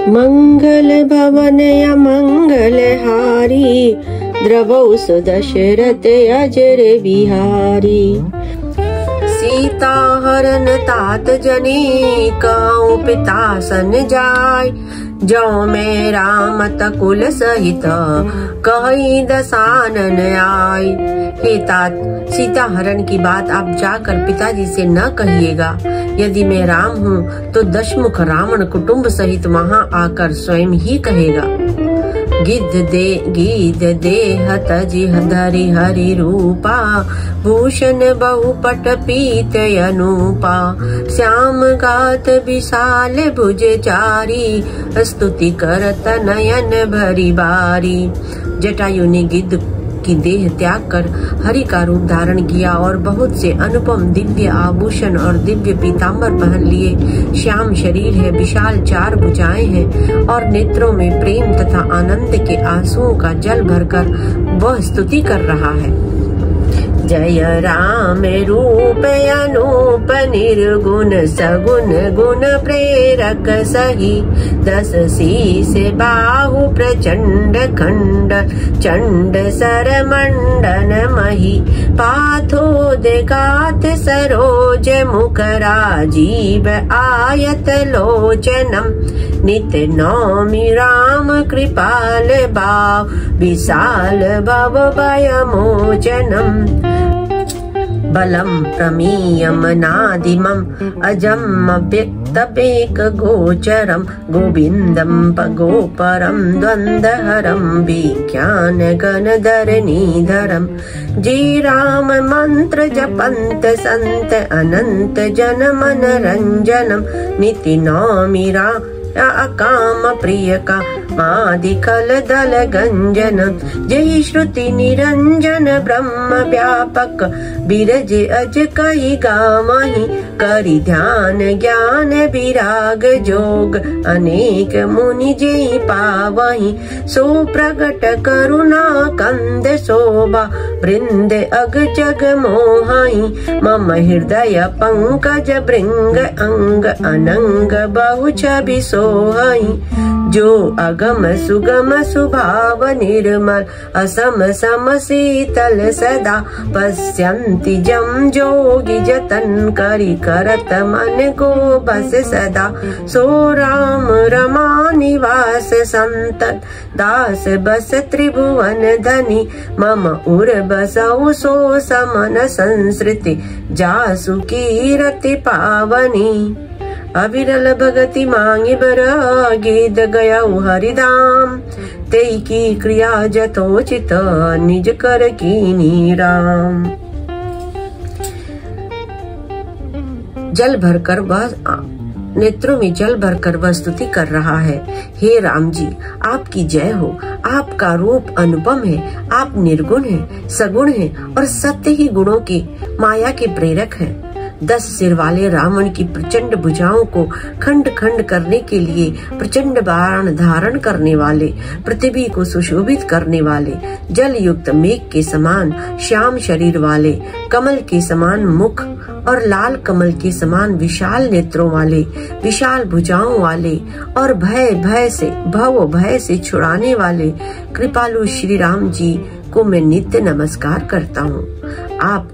मंगल भवन या मंगल हारी, द्रवौ सुदशरथ अजर बिहारी। सीता हरन तात जने, कहूँ पिता सन जाय, जो मैं राम तकुल सहित, कहीं दसानन आय। हे तात, सीता हरण की बात आप जाकर पिताजी से न कहिएगा। यदि मैं राम हूँ तो दशमुख रावण कुटुंब सहित वहाँ आकर स्वयं ही कहेगा। गीध देह तजि धरि हरि रूपा, भूषण बहुपट पीत अनूपा। श्याम गात विशाल भुज चारी, स्तुति करत नयन भरी बारी। जटायु ने गिद्ध की देह त्याग कर हरि का रूप धारण किया और बहुत से अनुपम दिव्य आभूषण और दिव्य पीताम्बर पहन लिए। श्याम शरीर है, विशाल चार भुजाएं हैं और नेत्रों में प्रेम तथा आनंद के आंसुओं का जल भरकर वह स्तुति कर रहा है। जय राम रूप अनूप निर्गुण, सगुण गुण प्रेरक सही। 10 शीस बाहु प्रचंड खंड, चंड सर मंडन मही। पाथोदगात सरोज मुख राजीव, आयत लोचनम। नित्य नौमि राम कृपाल भाव, विशाल भव भय मोचनम। बलम प्रमीयम नादिमम, अजम अव्यक्तपेक गोचरम। गोविंदम गोपरम द्वंद्वहरम, विज्ञान गणधरणीधरम। जी राम मंत्र जपंत संत, अनंत जन मन रंजनम। निति नौमि राम अकाम प्रिय का, आदि खल दल गंजन। जय श्रुति निरंजन ब्रह्म व्यापक, बिरज अज कई गावहीं। करि ध्यान ज्ञान विराग जोग, अनेक मुनि जय पावहीं। सो प्रगट करुणा कंद शोभा, वृंद अग जग मोहाई। मम हृदय पंकज भृंग अंग, अनंग बहु छवि सोहाई। जो अगम सुगम सुभाव निर्मल, असम सम शीतल सदा। पश्यन्ति जम जोगी जतन, करि करत मन को बस सदा। सो राम रमा निवास संतन, दास बस त्रिभुवन धनी। मम उर बसौ सो समन संसृति, जासु कीरति पावनी। अविरल भगति मांगे बर, गीत गया हरिधाम। तेई की क्रिया जथोचित, निज कर कीनी राम। जल भरकर वह नेत्रों में जल भरकर वह स्तुति कर रहा है। हे राम जी, आपकी जय हो। आपका रूप अनुपम है, आप निर्गुण हैं, सगुण हैं और सत्य ही गुणों की माया के प्रेरक हैं। 10 सिर वाले रावण की प्रचंड भुजाओं को खंड खंड करने के लिए प्रचंड बाण धारण करने वाले, पृथ्वी को सुशोभित करने वाले, जल युक्त मेघ के समान श्याम शरीर वाले, कमल के समान मुख और लाल कमल के समान विशाल नेत्रों वाले, विशाल भुजाओं वाले और भव भय से छुड़ाने वाले कृपालु श्री राम जी को मैं नित्य नमस्कार करता हूँ। आप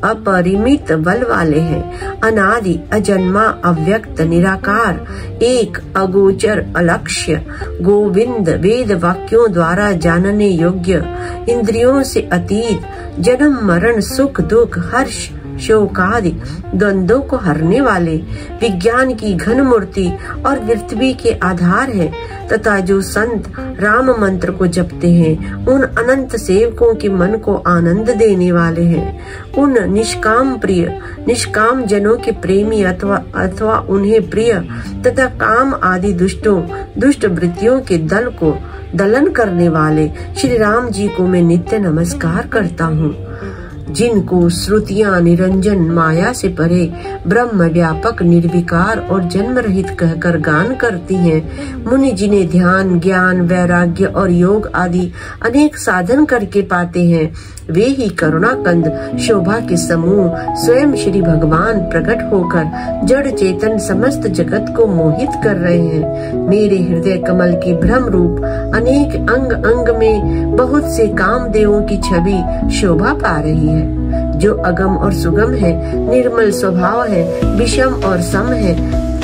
अपरिमित बल वाले हैं, अनादि अजन्मा अव्यक्त निराकार, एक अगोचर अलक्ष्य, गोविंद वेद वाक्यों द्वारा जानने योग्य, इंद्रियों से अतीत, जन्म मरण सुख दुख हर्ष शोकादि द्वंद्वों को हरने वाले, विज्ञान की घन मूर्ति और पृथ्वी के आधार है तथा जो संत राम मंत्र को जपते हैं उन अनंत सेवकों के मन को आनंद देने वाले हैं। उन निष्काम जनों के प्रेमी अथवा उन्हें प्रिय तथा काम आदि दुष्ट वृत्तियों के दल को दलन करने वाले श्री राम जी को मैं नित्य नमस्कार करता हूँ। जिनको श्रुतियां निरंजन माया से परे ब्रह्म व्यापक निर्विकार और जन्म रहित कहकर गान करती हैं, मुनि जिन्हें ध्यान ज्ञान वैराग्य और योग आदि अनेक साधन करके पाते हैं, वे ही करुणाकंद शोभा के समूह स्वयं श्री भगवान प्रकट होकर जड़ चेतन समस्त जगत को मोहित कर रहे हैं। मेरे हृदय कमल की भ्रम रूप अनेक अंग अंग में बहुत से कामदेवों की छवि शोभा पा रही है, जो अगम और सुगम है, निर्मल स्वभाव है, विषम और सम है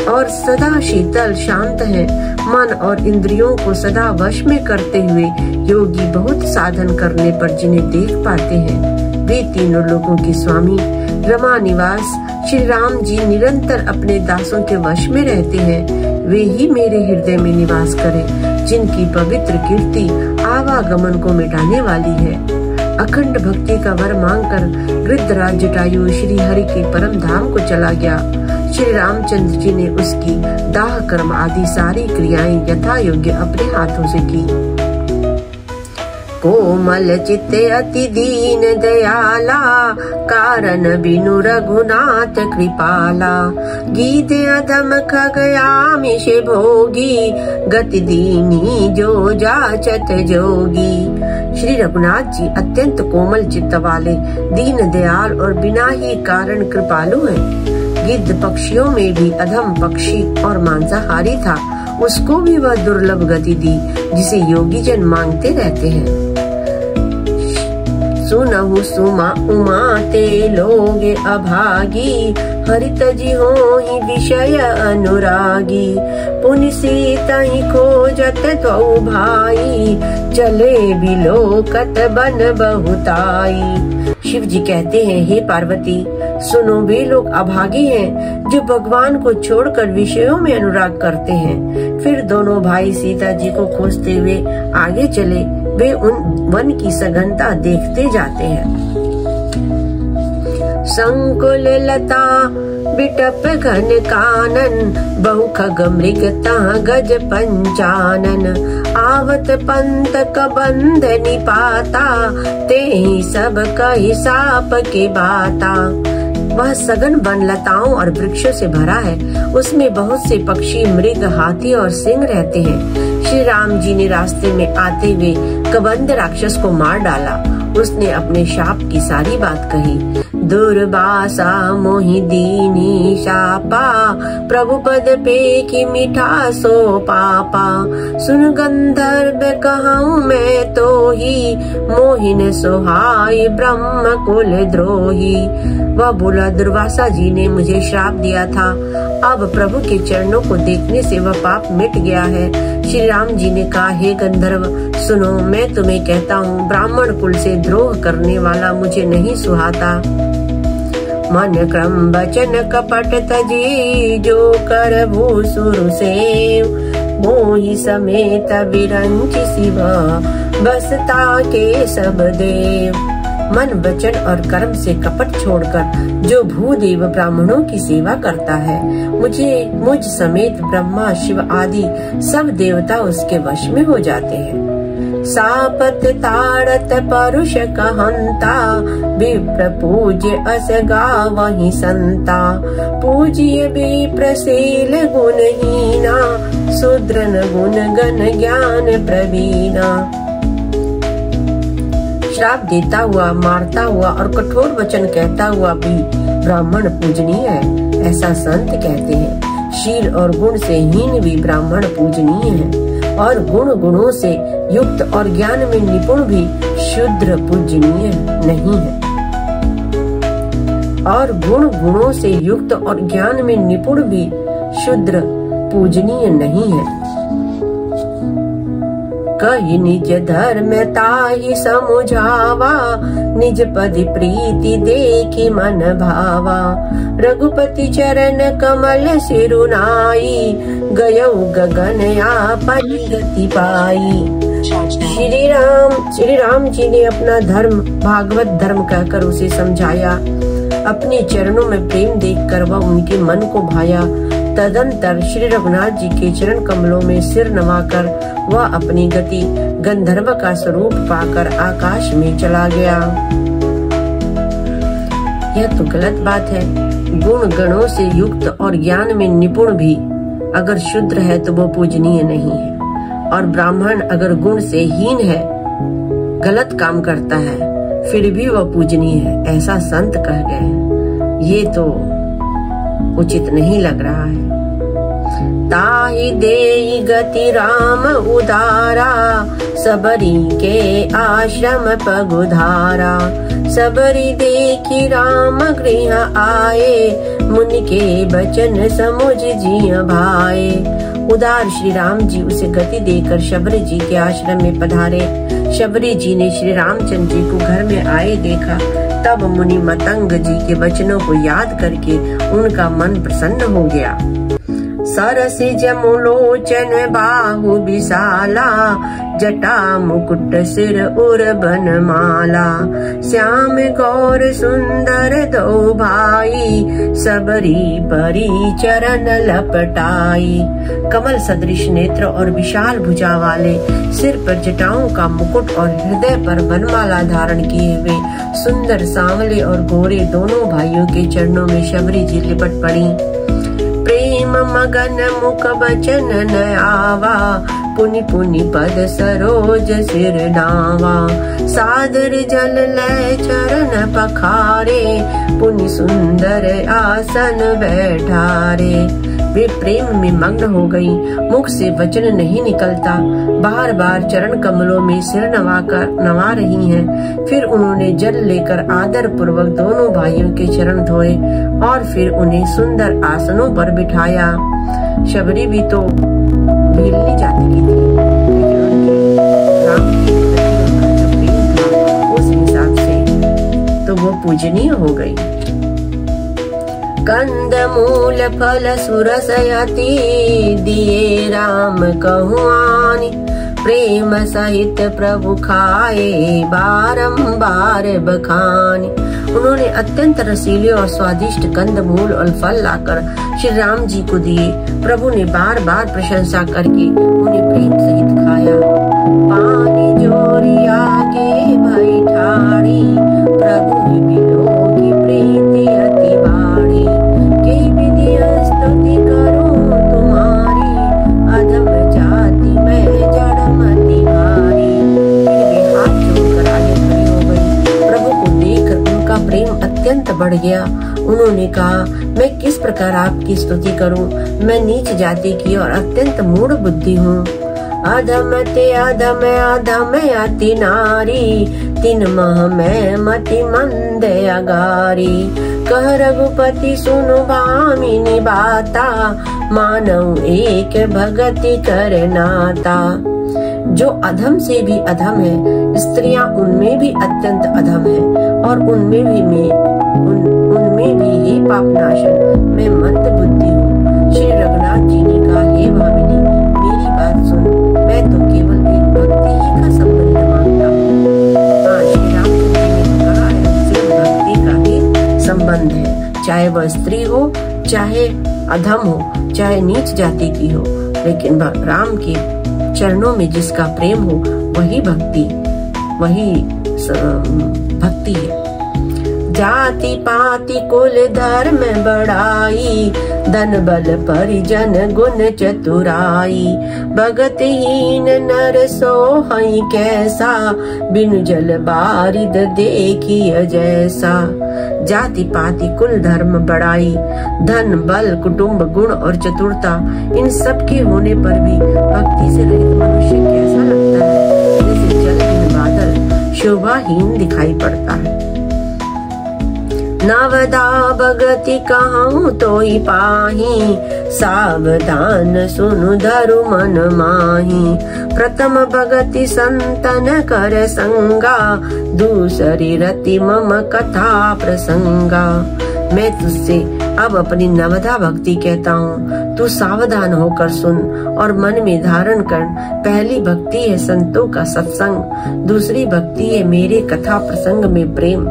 और सदा शीतल शांत है। मन और इंद्रियों को सदा वश में करते हुए योगी बहुत साधन करने पर जिन्हें देख पाते हैं, वे तीनों लोगों के स्वामी रमा निवास श्री राम जी निरंतर अपने दासों के वश में रहते हैं। वे ही मेरे हृदय में निवास करें, जिनकी पवित्र कीर्ति आवागमन को मिटाने वाली है। अखंड भक्ति का वर मांगकर गृद्धराज जटायु श्री हरि के परम धाम को चला गया। श्री रामचंद्र जी ने उसकी दाह कर्म आदि सारी क्रियाएं यथा योग्य अपने हाथों से की। कोमल चित्ते अति दीन दयाला, कारण बिनु रघुनाथ कृपाला। गीत अधम खगयामिष भोगी, गति दीनी जो जाचत जोगी। श्री रघुनाथ जी अत्यंत कोमल चित्त वाले, दीन दयाल और बिना ही कारण कृपालु हैं। गिद्ध पक्षियों में भी अधम पक्षी और मांसाहारी था, उसको भी वह दुर्लभ गति दी जिसे योगी जन मांगते रहते हैं। सुनहु सुमा उमा ते लोगे अभागी, हरित जी होहि विषय अनुरागी। पुनि सीता ही खोजत तो भाई, चले बिलोकत बन बहुताई। शिव जी कहते हैं, हे पार्वती सुनो, वे लोग अभागी हैं जो भगवान को छोड़कर विषयों में अनुराग करते हैं। फिर दोनों भाई सीता जी को खोजते हुए आगे चले। वे उन वन की सघनता देखते जाते हैं। संकुल लता बिटप घन कानन, बहु खग मृग ता गज पंचानन। आवत पंत कबंध निपाता, ते सब कहि साप के बाता। वह सघन वन लताओं और वृक्षों से भरा है, उसमें बहुत से पक्षी, मृग, हाथी और सिंह रहते हैं। श्री राम जी ने रास्ते में आते हुए कबंध राक्षस को मार डाला। उसने अपने शाप की सारी बात कही। दुर्वासा मोहि दीनी शापा, प्रभु पद पे की मीठा सो पापा। सुन गंधर्व कहूँ मैं तो ही, मोहिन सोहाई ब्रह्म कुल द्रोही। वह बोला, दुर्वासा जी ने मुझे श्राप दिया था, अब प्रभु के चरणों को देखने से वह पाप मिट गया है। श्री राम जी ने कहा, हे गंधर्व सुनो, मैं तुम्हें कहता हूँ, ब्राह्मण कुल से द्रोह करने वाला मुझे नहीं सुहाता। मन क्रम वचन कपट तजी, जो कर भूसुर सेव। मोहि समेत विरंच शिव, बसता के सब देव। मन वचन और कर्म से कपट छोड़कर जो भूदेव ब्राह्मणों की सेवा करता है, मुझ समेत ब्रह्मा शिव आदि सब देवता उसके वश में हो जाते हैं। सापत ताड़त परुष कहंता, विप्र पूज्य अस गावहि संता। पूज्य विप्रशील गुणहीना, शूद्रन गुण गण ज्ञान प्रवीणा। श्राप देता हुआ, मारता हुआ और कठोर वचन कहता हुआ भी ब्राह्मण पूजनीय है, ऐसा संत कहते हैं। शील और गुण से हीन भी ब्राह्मण पूजनीय है, और गुणों से युक्त और ज्ञान में निपुण भी शूद्र पूजनीय नहीं है। और गुणों से युक्त और ज्ञान में निपुण भी शूद्र पूजनीय नहीं है। कहि निज धर्म ताहि समुझावा, निज पद प्रीति देखि मन भावा। रघुपति चरण कमल सिरुनाई, गयौ गगन आपन गति पाई। श्री राम जी ने अपना धर्म भागवत धर्म कहकर उसे समझाया। अपने चरणों में प्रेम देखकर वह उनके मन को भाया। तदंतर श्री रघुनाथ जी के चरण कमलों में सिर नवाकर वह अपनी गति गंधर्व का स्वरूप पाकर आकाश में चला गया। यह तो गलत बात है। गुण गणों से युक्त और ज्ञान में निपुण भी अगर शूद्र है तो वो पूजनीय नहीं है, और ब्राह्मण अगर गुण से हीन है, गलत काम करता है, फिर भी वह पूजनीय है, ऐसा संत कह गए। ये तो उचित नहीं लग रहा है। ताहि देई गति राम उदारा, सबरी के आश्रम पगुधारा। सबरी देखी राम गृह आए, मुनि के बचन समुझ जिय भाए। उदार श्री राम जी उसे गति देकर शबरी जी के आश्रम में पधारे। शबरी जी ने श्री रामचंद्र जी को घर में आए देखा। तब मुनि मतंग जी के वचनों को याद करके उनका मन प्रसन्न हो गया। सरस जमुलोचन बाहु विशाला, जटा मुकुट सिर उर बनमाला। श्याम गौर सुंदर दो भाई, सबरी परी चरण लपटाई। कमल सदृश नेत्र और विशाल भुजा वाले, सिर पर जटाओं का मुकुट और हृदय पर बनमाला धारण किए हुए सुंदर सांवले और गोरे दोनों भाइयों के चरणों में शबरी जी लिपट पड़ी। प्रेम मगन मुख बचन न आवा, पुनि पुनि पद सरोज सिर नावा। सादर जल लय चरण पखारे, पुनि सुंदर आसन बैठारे। वे प्रेम में मग्न हो गई, मुख से वचन नहीं निकलता। बार बार चरण कमलों में सिर नवा रही हैं। फिर उन्होंने जल लेकर आदर पूर्वक दोनों भाइयों के चरण धोए और फिर उन्हें सुंदर आसनों पर बिठाया। शबरी भी तो भीलनी जाति की थी, लेकिन उनके राम के प्रति प्रेम था, उस हिसाब से तो वो पूजनीय हो गई। कंद मूल फल सुरस यति, दिए राम कहुआनी। प्रेम सहित प्रभु खाए, बारंबार बखानी। उन्होंने अत्यंत रसीले और स्वादिष्ट कंद मूल और फल लाकर श्री राम जी को दिए। प्रभु ने बार बार प्रशंसा करके उन्हें प्रेम सहित खाया। पानी जोरी आगे भई ठाड़ी, प्रभु मिलो की प्रीति अति बाड़ी। के विधि स्तुति करूं तुम्हारी, अधम जाति में जड़ मति भारी। फिर वे हाथ जोड़कर आगे खड़ी हो गई। प्रभु को देखकर उनका प्रेम अत्यंत बढ़ गया। उन्होंने कहा, मैं किस प्रकार आपकी स्तुति करूं? मैं नीच जाति की और अत्यंत मूढ़ बुद्धि हूँ। अधम ते अधम अधम अति नारी, तिन मह में मति मंद अगारी। कह रघुपति सुनु भामिनी बाता, मानव एक भगति कर नाता। जो अधम से भी अधम है, स्त्रियां उनमें भी अत्यंत अधम है, और उनमें भी हे पापनाशन मैं मंद बुद्धि हूँ। श्री रघुनाथ जी ने कहा, हे भामिनी मेरी बात सुन, मैं तो केवल एक भक्ति ही का संबंध मांगता हूँ। हाँ, श्री रामचंद्र जी ने कहा सिर्फ भक्ति का ही संबंध है, चाहे वह स्त्री हो, चाहे अधम हो, चाहे नीच जाति की हो, लेकिन राम के चरणों में जिसका प्रेम हो वही भक्ति है। जाति पाति कुल धर्म बढ़ाई, धन बल परिजन गुण चतुराई। भगतहीन नर सोहई कैसा, बिनु जल बारिद देखिय जैसा। जाति पाति कुल धर्म बढ़ाई, धन बल कुटुंब गुण और चतुरता, इन सब के होने पर भी भक्ति से रहित मनुष्य कैसा लगता है, जैसे जल बिन बादल शोभाहीन दिखाई पड़ता है। नवदा भगति कहूँ तो ही पाही, सावधान सुनु धरु मन माही। प्रथम भगति संतन कर संगा, दूसरी रति मम कथा प्रसंगा। मैं तुझसे अब अपनी नवदा भक्ति कहता हूँ, तू सावधान होकर सुन और मन में धारण कर। पहली भक्ति है संतों का सत्संग, दूसरी भक्ति है मेरे कथा प्रसंग में प्रेम।